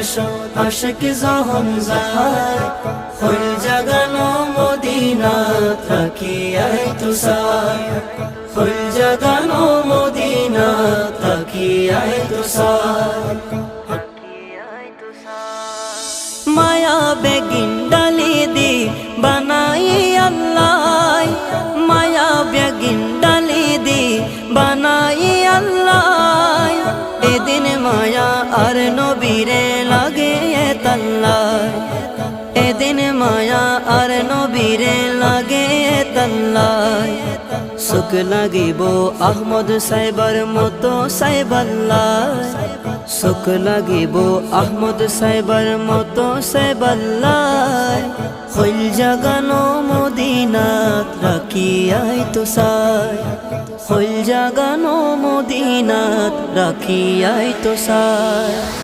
এসো আশিক যখন যায় হইল জাগানো মদিনাত তাকিয়ায় তুষার হইল জাগানো মদিনাত তাকিয়ায় তুষার মায়া বেগিন ডালি দি বানাই আল্লাহ মায়া বেগিন ডালি দি বানাই আল্লাহ এদিন মায়া আর নবীরে লাগে তাল্লাহ এদিন মায়া আর নবীরে লাগে তাল্লাহ সুখ লাগিব আহমদ সাহেবার মতো সাহেবাল্লাহ সুখ লাগিব আহমদ সাহেবার মতো সাহেবাল্লাহ হইল জাগানো মদিনাত রাখিয়াই তুষার হইল জাগানো মদিনাত রাখিয়াই তুষার